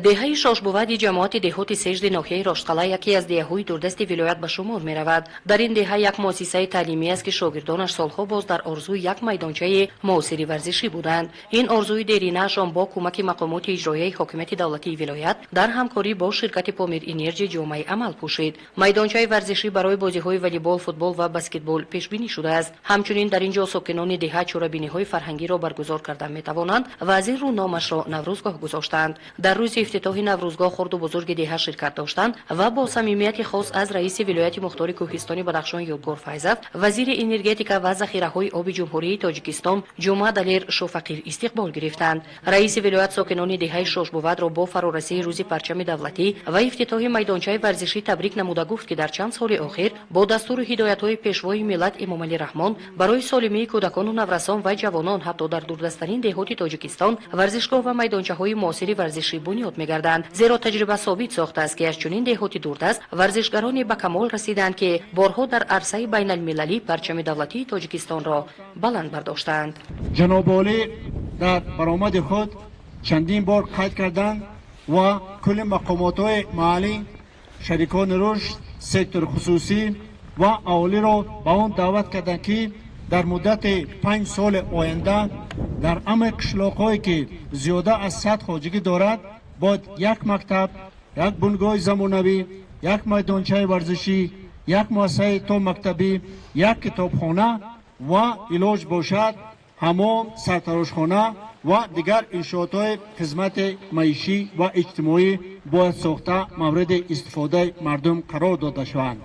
деҳаи шошбувади ҷамоати деҳоти сежди ноҳияи рошқала яке аз деҳаҳои дурдасти вилоят ба шумор меравад. дар ин деҳа як муассисаи таълимӣ аст ки шогирдонаш солҳо боз дар орзуи як майдончаи муосири варзишӣ буданд. ин орзуи деринаашон бо кӯмаки мақомоти иҷроияи ҳокимияти давлатии вилоят дар ҳамкорӣ бо ширкати Помир Энерҷи ҷомаи амал пӯшид. майдончаи варзишӣ барои бозиҳои волейбол, футбол ва баскетбол пешбинӣ шудааст. ҳамчунин дар ин ҷо сокинони деҳа чорабиниҳои фарҳангиро баргузор карда метавонанд ва аз ин рӯ номашро наврӯзгоҳ гузоштанд. дар рӯзи ифтитоҳи наврӯзгоҳ хурду бузурги деҳа ширкат доштанд ва бо самимияти хос аз раиси вилояти мухтори кӯҳистони Бадахшон Ёдгор Файзов, вазири энергетика ва захираҳои оби ҷумҳурии Тоҷикистон Ҷумъа Далер Шофақир истиқбол гирифтанд. раиси вилоят сокинони деҳаи Шошбувадро бо фарорасии рӯзи парчами давлатӣ ва ифтитоҳи майдончаи варзишӣ табрик намуда гуфт, ки дар чанд соли охир бо дастуру ҳидоятҳои пешвои миллат Эмомалӣ Раҳмон барои солимии кӯдакону наврасон ва ҷавонон ҳатто дар дурдастарин деҳоти Тоҷикистон варзишгоҳ ва майдончаҳои муосири варзишӣ бунёд мегарданд. зеро таҷриба собит сохтааст, ки аз чунин деҳоти дурдаст варзишгароне ба камол расиданд, ки борҳо дар арсаи байналмилалӣ парчами давлатии Тоҷикистонро баланд бардоштанд. ҷаноб олӣ дар баромади худ чандин бор қайд карданд ва кулли мақомотҳои маҳаллӣ, шарикони рушд, сектори хусусӣ ва аҳолиро ба он даъват карданд, ки дар муддати 5 соли оянда дар ҳамаи қишлоқҳое ки зиёда аз 100 хоҷагӣ дорад бояд як мактаб, як бунгоҳи замонавӣ, як майдончаи варзишӣ, як муассисаи то мактабӣ, як китобхона ва илоҷ бошад, ҳамом, сартарошхона ва дигар иншоотҳои хизмати маишӣ ва иҷтимоӣ бояд сохта мавриди истифодаи мардум қарор дода шаванд.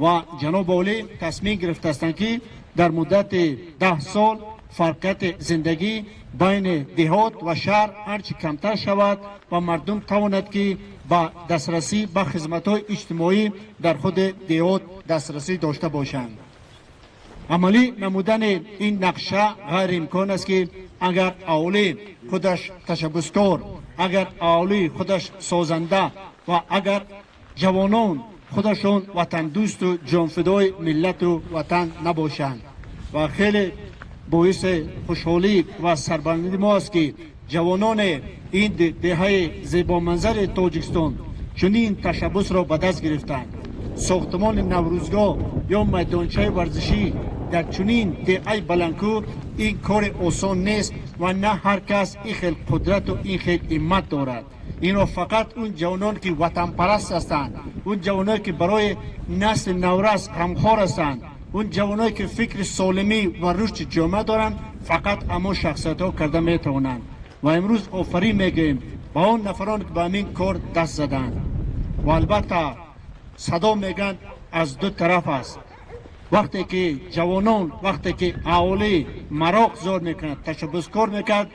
ва ҷаноб олӣ тасмим гирифтаастанд, ки дар муддати 10 сол фарқияти зиндагӣ байни деҳот ва шаҳр ҳарчи камтар шавад ва мардум тавонад, ки ба дастрасӣ ба хизматҳои иҷтимоӣ дар худи деҳот дастрасӣ дошта бошанд. амалӣ намудани ин нақша ғайриимкон аст, ки агар аҳолӣ худаш ташаббускор, агар аҳолӣ худаш созанда ва агар ҷавонон худашон ватандӯсту ҷонфидои миллату ватан набошанд. ва хеле боиси хушҳолӣ ва сарбаландии мо аст, ки ҷавонони ин деҳаи зебоманзари Тоҷикистон чунин ташаббусро ба даст гирифтанд. сохтмони наврӯзгоҳ ё майдончаи варзишӣ дар чунин деҳаи баландкӯ ин кори осон нест ва на ҳар кас ин хел қудрату ин хел ҳиммат дорад. инро фақат он ҷавононе ки ватанпараст ҳастанд, он ҷавононе ки барои насли наврас ғамхор ҳастанд, он ҷавононе ки фикри солимӣ ва рушди ҷомеа доранд, фақат ҳамо шахсиятҳо карда метавонанд. ва имрӯз офарин мегӯем ба он нафароне ки ба ҳамин кор даст заданд. ва албатта садо мегӯянд аз ду тараф аст. вақте ки ҷавонон, вақте ки аҳолӣ мароқ зор мекунад, ташаббускор мекунад,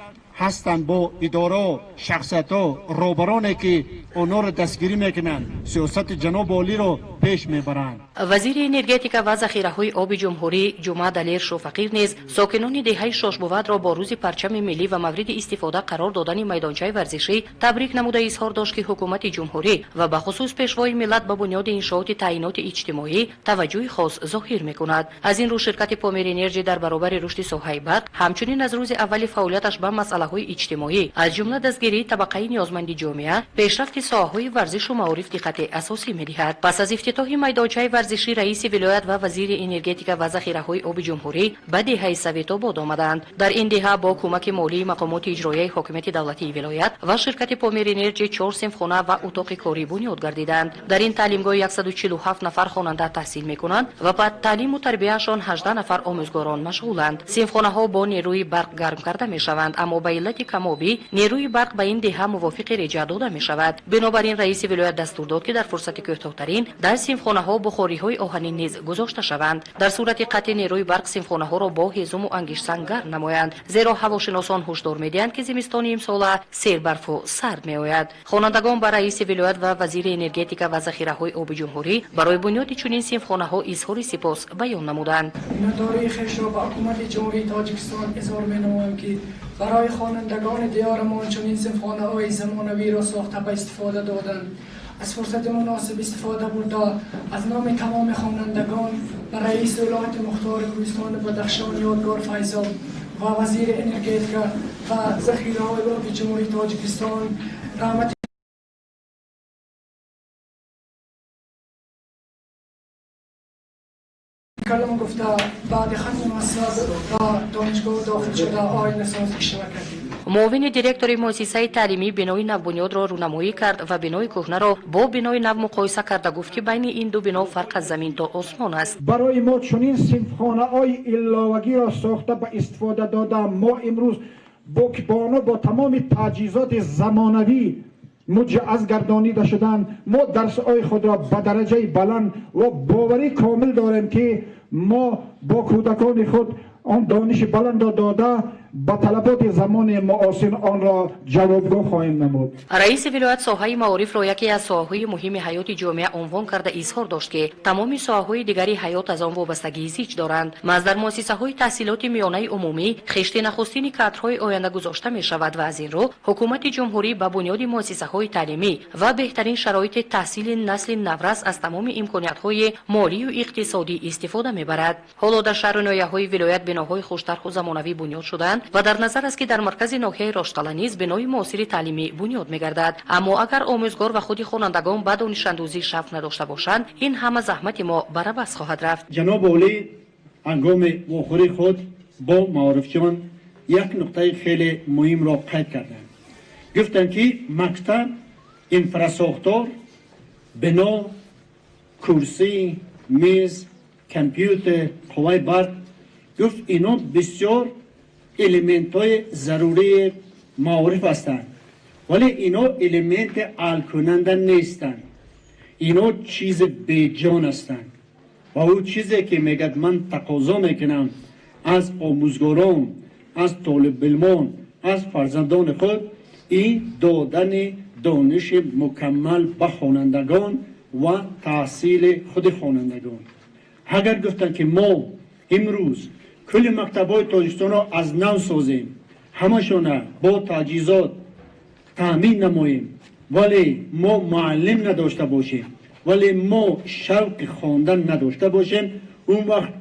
ҳастанд бо идораҳо, шахсиятҳо, роҳбароне ки онҳоро дастгирӣ мекунанд, сиёсати ҷаноби олиро пеш мебаранд. вазири энергетика ва захираҳои оби ҷумҳурӣ Ҷумъа Далер Шофақир низ сокинони деҳаи Шошбувадро бо рӯзи парчами миллӣ ва мавриди истифода қарор додани майдончаи варзишӣ табрик намуда изҳор дошт, ки ҳукумати ҷумҳурӣ ва бахусус пешвои миллат ба бунёди иншооти таъиноти иҷтимоӣ таваҷҷӯҳи хос зоҳир мекунад. аз ин рӯ ширкати Помир Энерҷи дар баробари рушди соҳаи барқ ҳамчунин аз рӯзи аввали фаъолияташ ба масъалаҳои иҷтимоӣ аз ҷумла дастгирии табақаи ниёзманди ҷомеа, пешрафти соҳаҳои варзишу маориф диққати асосӣ медиҳад. пас аз ифтитоҳи майдончаи варзишӣ раиси вилоят ва вазири энергетика ва захираҳои оби ҷумҳурӣ ба деҳаи Советобод омаданд. дар ин деҳа бо кӯмаки молии мақомоти иҷроияи ҳокимияти давлатии вилоят ва ширкати Помир Энерҷи 4 синфхона ва утоқи корӣ бунёд гардиданд. дар ин таълимгоҳ 147 нафар хонанда таҳсил мекунанд ва ба таълиму тарбияашон 18 нафар омӯзгорон машғуланд. синфхонаҳо бо нерӯи барқ гарм карда мешаванд, аммо ба иллати камобӣ нерӯи барқ ба ин деҳа мувофиқи реҷа дода мешавад. бинобар ин раиси вилоят дастур дод, ки дар фурсати кӯтоҳтарин дар синфхонаҳо бухориҳои оҳанин низ гузошта шаванд. дар сурати қатъи нерӯи барқ синфхонаҳоро бо ҳезуму ангишсан гарм намоянд, зеро ҳавошиносон ҳушдор медиҳанд, ки зимистони имсола сербарфу сард меояд. хонандагон ба раиси вилоят ва вазири энергетика ва захираҳои оби ҷумҳурӣ барои бунёди чунин синфхонаҳо изҳори сипос баён намуданд. миннатдории хешро ба ҳукумати ҷумҳурии Тоҷикистон изҳор менамоям, ки барои хонандагони диёрамон чунин синфхонаҳои замонавиро сохта ба истифода доданд. از فرصت مناسب استفاده برده از نام تمام خوانندگان و رئیس ولایت مختار کوهستان بدخشان یادگار فیضاب و وزیر انرژی و ذخیره های آب جمهوری تاجیکستان رحمت کلام گفته بعد ختم مصرف و دانشگاه داخل شده آینه سازی شبکه‌ای. معاون دیرکتور مؤسسه تعلیمی بنای نو بنیاد را رونمایی کرد و بنای کهنه را با بنای نو مقایسه کرد. گفت که بین این دو بنا فرق از زمین تا آسمان است. برای ما چنین صنفخانه‌های علاوگی را ساخته به استفاده داده ما امروز با تمام تجهیزات زمانوی مجهز گردانیده شدن، ما درس‌های خود را به درجه بلند و باوری کامل داریم که ما با کودکان خود آن دانش بلند را داده با طلبات زمان معاصر آن را جوابگو خواهیم نمود. رئیس ولایت ساحه معارف را یکی از ساحه‌های مهم حیات جامعه عنوان کرده اظهار داشت که تمام ساحه‌های دیگری حیات از آن وابستگی زیچ دارند. مصدر مؤسسه‌های تحصیلات میانه عمومی خشت نخستین کادرهای آینده گذاشته می شود و از این رو حکومت جمهوری به بنیاد مؤسسه‌های تعلیمی و بهترین شرایط تحصیل نسل نورس از تمام امکانات‌های مالی و اقتصادی استفاده می‌برد. حالا در شهر و ناحیه‌های ولایت بناهای خوش‌طرح و زمانوی بنیاد شدند و در نظر است که در مرکز ناحیه راشدقلعه نیز بنای معاصر تعلیمی بنیاد می‌گردد. اما اگر آموزگار و خود خوانندگان به دانش اندوزی شوق نداشته باشند، این همه زحمت ما برعوض خواهد رفت. جناب عالی هنگام واخوری خود با معارفچیان یک نقطه خیلی مهم را قید کردند. گفتند که مکتب انفراساختار، بنا، کرسی، میز، کامپیوتر، قوای برق، گفت اینا بسیار الیمنت های ضروری معارف هستند، ولی اینا الیمنت حل کننده نیستند. اینا چیز بیجان هستند و او چیزی که میگد من تقاضا میکنم از آموزگاران، از طالب علمان، از فرزندان خود، این دادن دانش مکمل به خوانندگان و تحصیل خود خوانندگان. اگر گفتن که ما امروز کل مکتب‌های تاجیکستان را از نو سازیم، همشون با تجهیزات تامین نماییم، ولی ما معلم نداشته باشیم، ولی ما شوق خواندن نداشته باشیم، اون وقت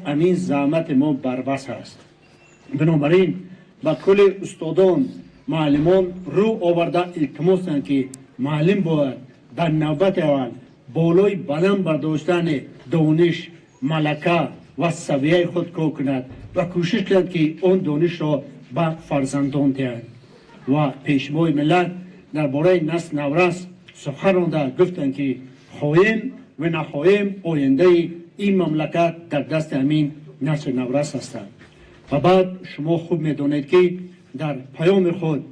همین زحمت ما بربس است. بنابراین با کل استادان، معلمان رو آورده التماس کردند که معلم باید در نوبت اول بالای بلند برداشتن دانش، ملکه و سویه خود کار کند و کوشش کند که اون دانش را به فرزندان دهند. و پیشوای ملت درباره نسل نورس سخن رانده گفتند که خواهیم و نخواهیم آینده این مملکت در دست همین نسل نورس هستند. و بعد شما خوب میدانید که در پیام خود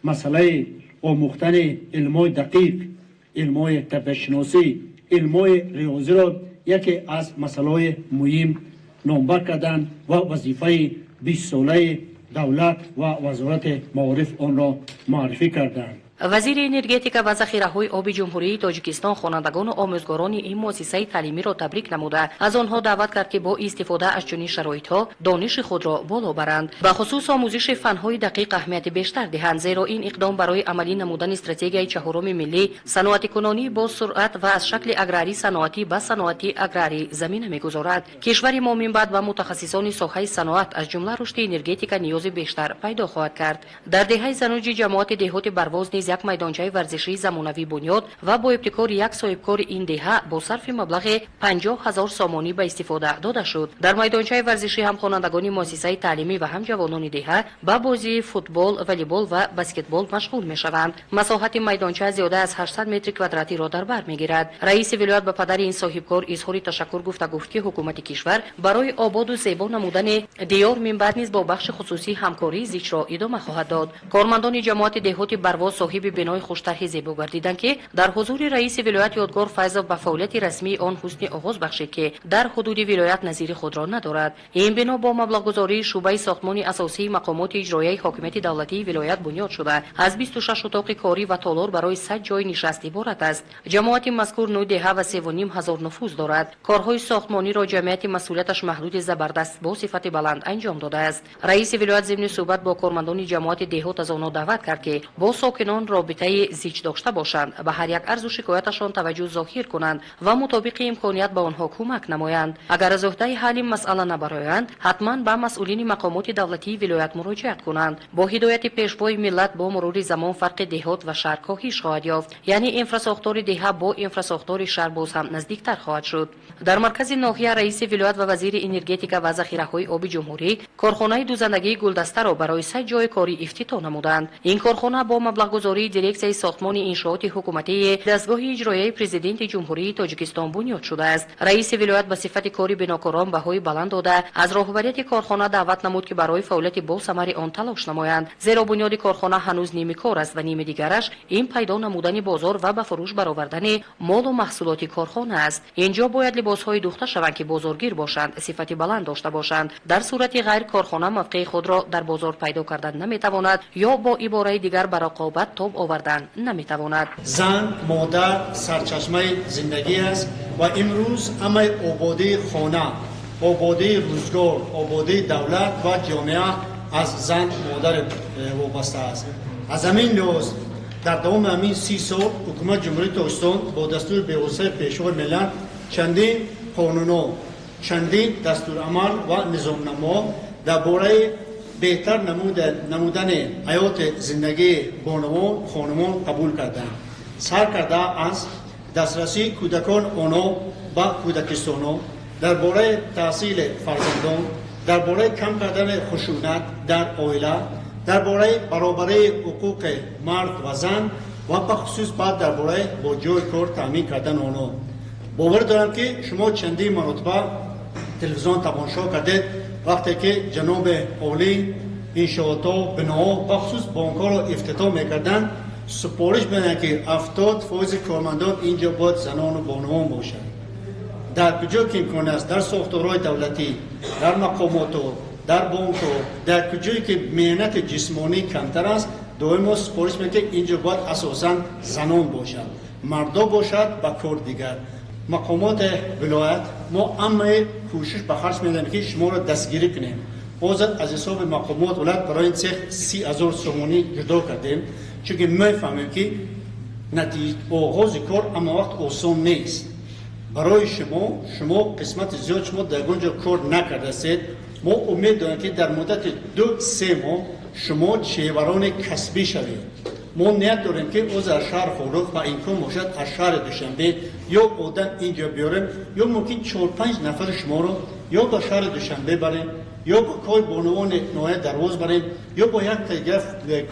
مسئله آموختن علمای دقیق، علمای طبیعت‌شناسی، علمای ریاضی را یکی از مسائل مهم نامبر کردند و وظیفه 20 ساله دولت و وزارت معارف آن را معرفی کردند. وزیر انرژتیک و ذخیره‌های آب جمهوری تاجیکستان خوانندگان و آموزگاران این مؤسسه تعلیمی را تبریک نموده از آنها دعوت کرد که با استفاده از چنین شرایط‌ها دانش خود را بالا برند. به خصوص آموزش فن‌های دقیق اهمیت بیشتر دهند، زیرا این اقدام برای عملی نمودن استراتژی چهارم ملی صنعتی کنانی با سرعت و از شکل اگراری صنعتی به صنعتی اگراری زمینه می‌گذارد. کشور ما من بعد و متخصصان ساحه صنعت از جمله رشد انرژتیک نیاز بیشتر پیدا خواهد کرد. در دهه زنوج جماعت دهات برواز یک میدانچه ورزشی زمانوی بنیاد و با ابتکار یک صاحبکار این دهه با صرف مبلغ 50,000 سامانی به استفاده داده شد. در میدانچه ورزشی هم خوانندگان مؤسسه تعلیمی و هم جوانان دهه به بازی فوتبال، والیبال و بسکتبال مشغول میشوند. مساحت میدانچه زیاده از 800 متر کوادراتی را در بر میگیرد. رئیس ولایت به پدر این صاحبکار اظهار تشکر گفت که حکومت کشور برای آباد و زیبا نمودن دیار من بعد نیز با بخش خصوصی همکاری زیچ را ادامه خواهد داد. کارمندان جماعت دهات برواز صاحب بنای خوش‌طرح زیبا گردیدند که در حضور رئیس ولایت یادگار فیض به فعالیت رسمی آن حسن آغاز بخشید که در حدود ولایت نظیر خود را ندارد. این بنا با مبلغ گذاری شعبه ساختمان اساسی مقامات اجرایی حاکمیت دولتی ولایت بنیاد شده از 26 اتاق کاری و تالار برای 100 جای نشست عبارت است. جماعت مذکور 9 دهه و 3,500 نفوذ دارد. کارهای ساختمانی را جمعیت مسئولیتش محدود زبردست با صفت بلند انجام داده است. رئیس ولایت ضمن صحبت با کارمندان جماعت دهات از آنها دعوت کرد که با ساکنان ساکنان رابطه زیچ داشته باشند، به هر یک عرض و شکایتشان توجه ظاهر کنند و مطابق امکانیت به آنها کمک نمایند. اگر از عهده حل مسئله نبرآیند، حتما به مسئولین مقامات دولتی ولایت مراجعه کنند. با هدایت پیشوای ملت با مرور زمان فرق دهات و شهر کاهش خواهد یافت، یعنی انفراساختور دهه با انفراساختور شهر باز هم نزدیکتر خواهد شد. در مرکز ناحیه رئیس ولایت و وزیر انرژتیک و ذخیره‌های آب جمهوری کارخانه دوزندگی گلدسته را برای 3 جای کاری افتتاح نمودند. این کارخانه با مبلغ گذاری دیرکسیون ساختمان انشاءات حکومتی دستگاه اجرایی پرزیدنت جمهوری تاجیکستان بنیاد شده است. رئیس ولایت به صفت کاری بناکاران بهای بلند داده از راهبریت کارخانه دعوت نمود که برای فعالیت با ثمر آن تلاش نمایند، زیرا بنیاد کارخانه هنوز نیمه کار است و نیمه دیگرش این پیدا نمودن بازار و به فروش برآوردن مال و محصولات کارخانه است. اینجا باید لباس‌های دوخته شوند که بازارگیر باشند، صفت بلند داشته باشند. در صورت غیر کارخانه موقع خود را در بازار پیدا کردن نمیتواند یا با عباره دیگر بر رقابت تاب آوردن نمیتواند. زن مادر سرچشمه زندگی است و امروز همه آبادی خانه، آبادی روزگار، آبادی دولت و جامعه از زن مادر وابسته است. از همین لحاظ در دوام همین 30 سال حکومت جمهوری تاجیکستان با دستور بی‌غصه پیشوای ملت چندین قانون‌ها، چندین دستورالعمل و نظامنما درباره بهتر نمودن حیات زندگی بانوان خانمان قبول کردند. سر کرده از دسترسی کودکان آنها به کودکستان، درباره تحصیل فرزندان، درباره کم کردن خشونت در عائله، درباره برابری حقوق مرد و زن و به خصوص بعد درباره با جای کار تامین کردن آنها. باور دارم که شما چندین مرتبه تلویزیون تماشا کردید وقتی که جناب عالی انشاءات ها بناها به خصوص بانک‌ها را افتتاح میکردن، سپارش بدن که 70% کارمندان اینجا باید زنان و بانوان باشند. در کجا که امکان است در ساختارهای دولتی، در مقامات، در بانک، در کجایی که مهنت جسمانی کمتر است، دائما سپارش میکنه که اینجا باید اساسا زنان باشد، مردا باشد و کار دیگر. مقامات ولایت ما همه کوشش به خرج میدیم که شما را دستگیری کنیم. بازد از حساب مقامات ولایت برای این سیخ 30,000 سومانی جدا کردیم، چون که میفهمیم که نتیجه آغاز کار اما وقت آسان نیست. برای شما قسمت زیاد شما در اونجا کار نکرده است. ما امید داریم که در مدت 2-3 ماه شما چهوران کسبی شوید. ما نیت داریم که از شهر خورخ و امکان باشد از شهر دوشنبه یا آدم اینجا بیاریم یا ممکن 4-5 نفر شما رو یا به شهر دوشنبه بریم یا با کار بانوان نوعه درواز بریم یا با یک تگف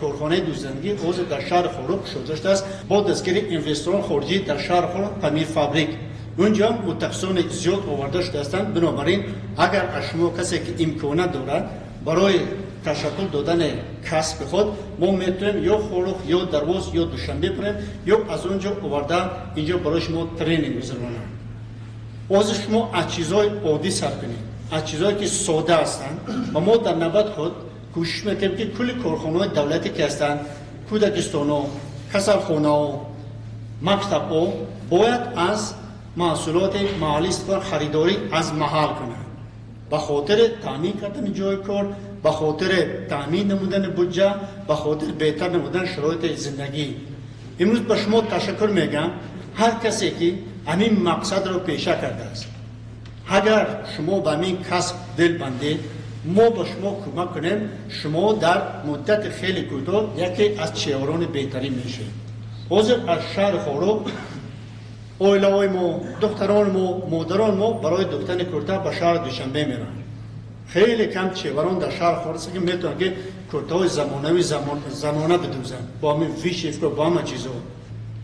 کارخانه دوزندگی از در شهر خورخ شده است با دستگیری اینوستران خارجی در شهر خورخ پنیر فابریک. اونجا متخصصان زیاد آورده شده هستند. بنابراین اگر از شما کسی که امکانات دارد برای تشکل دادن کسب خود، ما میتونیم یا خورخ یا درواز یا دوشنبه بریم یا از اونجا آورده اینجا برای شما ترینینگ بزنیم. از شما از چیزهای عادی سر کنید، از چیزهایی که ساده هستند و ما در نوبت خود کوشش میکنیم که کل کارخانه‌های دولتی که هستند، کودکستان‌ها، کسالخانه‌ها، مکتب‌ها باید از محصولات محلی و خریداری از محل کنند. به خاطر تامین کردن جای کار، به خاطر تامین نمودن بودجه، به خاطر بهتر نمودن شرایط زندگی. امروز به شما تشکر میگم هر کسی که همین مقصد را پیشه کرده است. اگر شما به همین کسب دل بندید، ما با شما کمک کنیم، شما در مدت خیلی کوتاه یکی از چهران بهتری میشه. حاضر از شهر خورخ اویلای ما، دختران ما، مادران ما برای دوختن کرتا به شهر دوشنبه میرن. خیلی کم چهوران در شهر خورخ که میتونن که کرتاهای زمانوی زمانه بدوزن با همین ویشیف و با همه چیزا.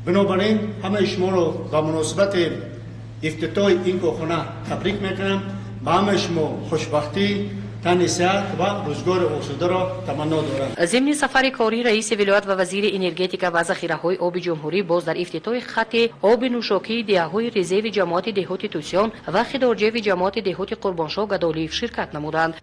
بنابراین همه شما رو به مناسبت افتتاح این کارخانه تبریک میکنم. به همه شما خوشبختی، تن صحت و روزگار آسوده را تمنا دارم. ضمن سفر کاری رئیس ولایت و وزیر انرژتیک و ذخیره‌های آب جمهوری باز در افتتاح خط آب نوشاکی دهه‌های رزرو جماعت دهات توسیان و خدارجوی جماعت دهات قربانشاه گدالیف شرکت نمودند.